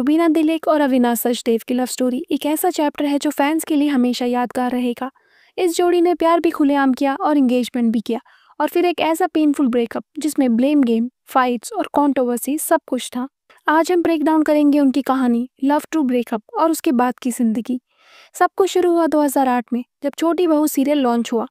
रुबीना दिलीक और अविनाश सचदेव की love story एक ऐसा चैप्टर है जो फैंस के लिए हमेशा यादगार रहेगा। इस जोड़ी ने प्यार भी खुलेआम किया और एंगेजमेंट भी किया, और फिर एक ऐसा पेनफुल ब्रेकअप जिसमें ब्लेम गेम, फाइट्स और कंट्रोवर्सी सब कुछ था। आज हम ब्रेक डाउन करेंगे उनकी कहानी, लव टू ब्रेकअप और उसके बाद की जिंदगी। सब कुछ शुरू हुआ 2008 में, जब छोटी बहू सीरियल लॉन्च हुआ।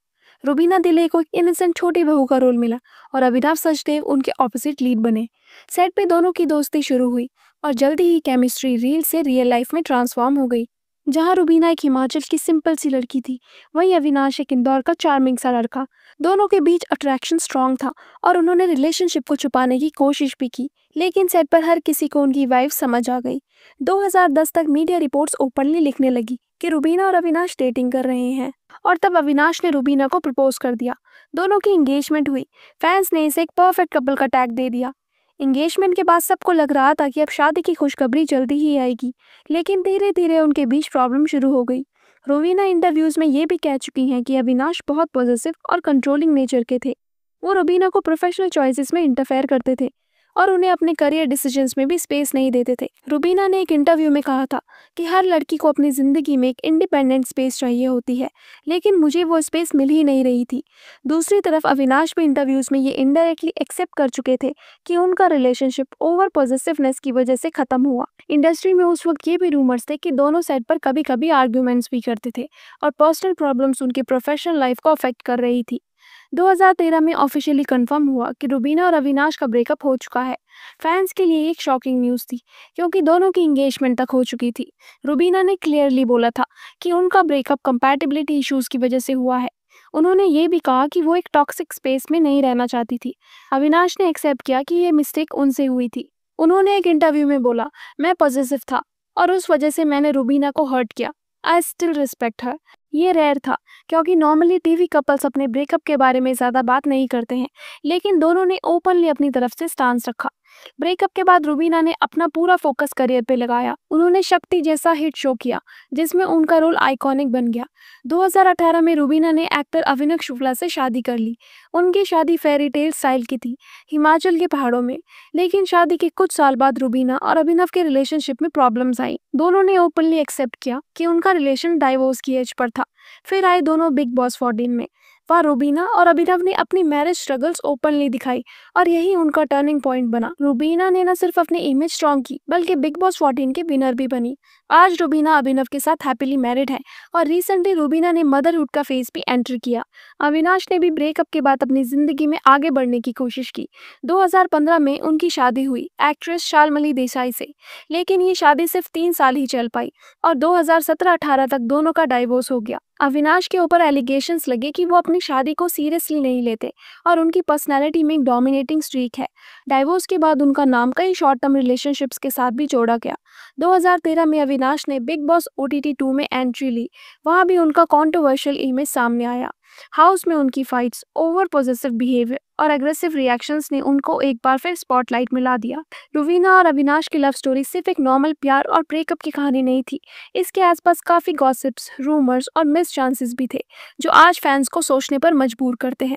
रुबीना दिलीक को इनोसेंट छोटी बहू का रोल मिला और अविनाश सचदेव उनके ऑपोजिट लीड बने। सेट पे दोनों की दोस्ती शुरू हुई और जल्दी ही केमिस्ट्री रील से रियल लाइफ में ट्रांसफॉर्म हो गई। जहां रुबीना एक हिमाचल की सिंपल सी लड़की थी, वहीं अविनाश एक इंदौर का चार्मिंग सा लड़का। दोनों के बीच अट्रैक्शन स्ट्रांग था और उन्होंने रिलेशनशिप को छुपाने की कोशिश भी की, लेकिन सेट पर हर किसी को उनकी वाइफ समझ आ गई। 2010 तक मीडिया रिपोर्ट्स ओपनली लिखने लगी कि रुबीना और अविनाश डेटिंग कर रहे हैं, और तब अविनाश ने रुबीना को प्रपोज कर दिया। दोनों की एंगेजमेंट हुई। फैंस ने इसे एक परफेक्ट कपल का टैग दे दिया। एंगेजमेंट के बाद सबको लग रहा था कि अब शादी की खुशखबरी जल्दी ही आएगी, लेकिन धीरे धीरे उनके बीच प्रॉब्लम शुरू हो गई। रुबीना इंटरव्यूज में ये भी कह चुकी हैं कि अविनाश बहुत पॉजिटिव और कंट्रोलिंग नेचर के थे। वो रुबीना को प्रोफेशनल चॉइसेस में इंटरफेयर करते थे और उन्हें अपने करियर डिसीजंस में भी स्पेस नहीं देते थे। रुबीना ने एक इंटरव्यू में कहा था कि हर लड़की को अपनी जिंदगी में एक इंडिपेंडेंट स्पेस चाहिए होती है, लेकिन मुझे वो स्पेस मिल ही नहीं रही थी। दूसरी तरफ अविनाश भी इंटरव्यूज में ये इनडायरेक्टली एक्सेप्ट कर चुके थे कि उनका रिलेशनशिप ओवर पॉजिटिवनेस की वजह से खत्म हुआ। इंडस्ट्री में उस वक्त ये भी रूमर्स थे कि दोनों साइड पर कभी कभी आर्ग्यूमेंट्स भी करते थे और पर्सनल प्रॉब्लम्स उनकी प्रोफेशनल लाइफ को अफेक्ट कर रही थी। 2013 में ऑफिशियली कंफर्म हुआ कि रुबीना और अविनाश का ब्रेकअप हो चुका है। फैंस के लिए एक शॉकिंग न्यूज़ थी, क्योंकि दोनों की एंगेजमेंट तक हो चुकी थी। रुबीना ने क्लियरली बोला था कि उनका ब्रेकअप कंपैटिबिलिटी इश्यूज की वजह से हुआ है। उन्होंने ये भी कहा कि वो एक टॉक्सिक स्पेस में नहीं रहना चाहती थी। अविनाश ने एक्सेप्ट किया कि ये मिस्टेक उनसे हुई थी। उन्होंने एक इंटरव्यू में बोला, मैं पॉजिटिव था और उस वजह से मैंने रुबीना को हर्ट किया। I still respect her. ये रेयर था, क्योंकि नॉर्मली टीवी कपल्स अपने ब्रेकअप के बारे में ज्यादा बात नहीं करते हैं, लेकिन दोनों ने ओपनली अपनी तरफ से स्टांस रखा। ब्रेकअप के बाद रुबीना ने अपना पूरा फोकस करियर पे लगाया। उन्होंने शक्ति जैसा हिट शो किया, जिसमें उनका रोल आइकॉनिक बन गया। 2018 में रुबीना ने एक्टर अभिनव शुक्ला से शादी कर ली। उनकी शादी फेरी टेल स्टाइल की थी, हिमाचल के पहाड़ों में। लेकिन शादी के कुछ साल बाद रुबीना और अभिनव के रिलेशनशिप में प्रॉब्लम्स आई। दोनों ने ओपनली एक्सेप्ट किया कि उनका रिलेशन डाइवोर्स की एज पर था। फिर आए दोनों बिग बॉस 14 में। वहाँ रुबीना और अभिनव ने अपनी मैरिज स्ट्रगल्स ओपनली दिखाई और यही उनका टर्निंग पॉइंट बना। रुबीना ने न सिर्फ अपनी इमेज स्ट्रॉन्ग की, बल्कि बिग बॉस 14 की विनर भी बनी। आज रुबीना अभिनव के साथ हैप्पीली मैरिड है और रिसेंटली रुबीना ने मदरहुड का फेज भी एंटर किया। अविनाश ने भी ब्रेकअप के बाद अपनी जिंदगी में आगे बढ़ने की कोशिश की। 2015 में उनकी शादी हुई एक्ट्रेस शालमली देसाई से, लेकिन ये शादी सिर्फ 3 साल ही चल पाई और 2017-18 तक दोनों का डाइवोर्स हो गया। अविनाश के ऊपर एलिगेशंस लगे कि वो अपनी शादी को सीरियसली नहीं लेते और उनकी पर्सनैलिटी में एक डोमिनेटिंग स्ट्रीक है। डाइवोर्स के बाद उनका नाम कई शॉर्ट टर्म रिलेशनशिप्स के साथ भी जोड़ा गया। 2013 में अविनाश ने बिग बॉस OTT 2 में एंट्री ली। वहां भी उनका कॉन्ट्रोवर्शियल इमेज सामने आया। हाउस में उनकी फाइट्स, ओवर पॉजिटिव बिहेवियर और एग्रेसिव रिएक्शंस ने उनको एक बार फिर स्पॉटलाइट में ला दिया। रुबीना और अविनाश की लव स्टोरी सिर्फ एक नॉर्मल प्यार और ब्रेकअप की कहानी नहीं थी। इसके आसपास काफी गॉसिप्स, रूमर्स और मिस चांसेस भी थे, जो आज फैंस को सोचने पर मजबूर करते हैं।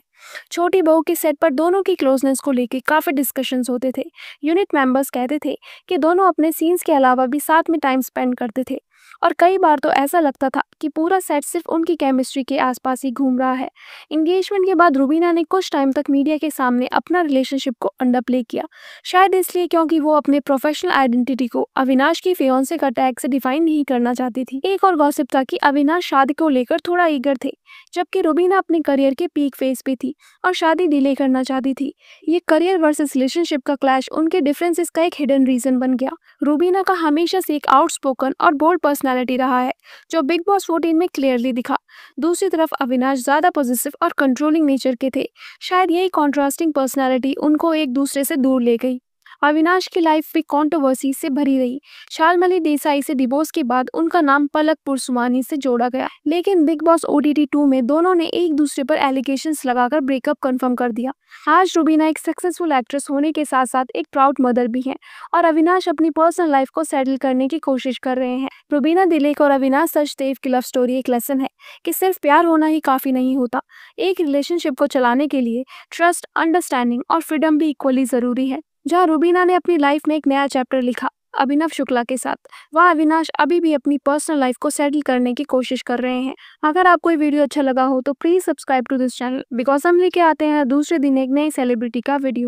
छोटी बहू के सेट पर दोनों की क्लोजनेस को लेकर काफी डिस्कशंस होते थे। यूनिट मेंबर्स कहते थे कि दोनों अपने सीन्स के अलावा भी साथ में टाइम स्पेंड करते थे, और कई बार तो ऐसा लगता था कि पूरा सेट सिर्फ उनकी केमिस्ट्री के आसपास ही घूम रहा है। एंगेजमेंट के बाद रुबीना ने कुछ टाइम तक मीडिया के सामने अपना रिलेशनशिप को अंडरप्ले किया, शायद इसलिए क्योंकि वो अपने प्रोफेशनल आइडेंटिटी को अविनाश की फियांसे का टैग से डिफाइन नहीं करना चाहती थी। एक और गॉसिप था कि अविनाश शादी को लेकर थोड़ा ईगर थे, जबकि रुबीना अपने करियर के पीक फेज पे थी और शादी डिले करना चाहती थी। ये करियर वर्सेस रिलेशनशिप का क्लैश उनके डिफरेंसेस का एक हिडन रीजन बन गया। रुबीना का हमेशा से एक आउटस्पोकन और बोल्ड पर्सनालिटी रहा है, जो बिग बॉस 14 में क्लियरली दिखा। दूसरी तरफ अविनाश ज्यादा पॉजिटिव और कंट्रोलिंग नेचर के थे। शायद यही कॉन्ट्रास्टिंग पर्सनालिटी उनको एक दूसरे से दूर ले गई। अविनाश की लाइफ भी कंट्रोवर्सी से भरी रही। शालमली देसाई से डिवोर्स के बाद उनका नाम पलक पुरसुमानी से जोड़ा गया, लेकिन बिग बॉस OTT 2 में दोनों ने एक दूसरे पर एलिगेशंस लगाकर ब्रेकअप कंफर्म कर दिया। आज रुबीना एक सक्सेसफुल एक्ट्रेस होने के साथ साथ एक प्राउड मदर भी हैं, और अविनाश अपनी पर्सनल लाइफ को सेटल करने की कोशिश कर रहे हैं। रुबीना दिलीक और अविनाश सचदेव की लव स्टोरी एक लेसन है कि सिर्फ प्यार होना ही काफी नहीं होता। एक रिलेशनशिप को चलाने के लिए ट्रस्ट, अंडरस्टैंडिंग और फ्रीडम भी इक्वली जरूरी है। जहाँ रुबीना ने अपनी लाइफ में एक नया चैप्टर लिखा, अभिनव शुक्ला के साथ। वह अविनाश अभी भी अपनी पर्सनल लाइफ को सेटल करने की कोशिश कर रहे हैं। अगर आपको ये वीडियो अच्छा लगा हो तो please subscribe to this channel, because हम लेके आते हैं दूसरे दिन एक नई सेलिब्रिटी का वीडियो।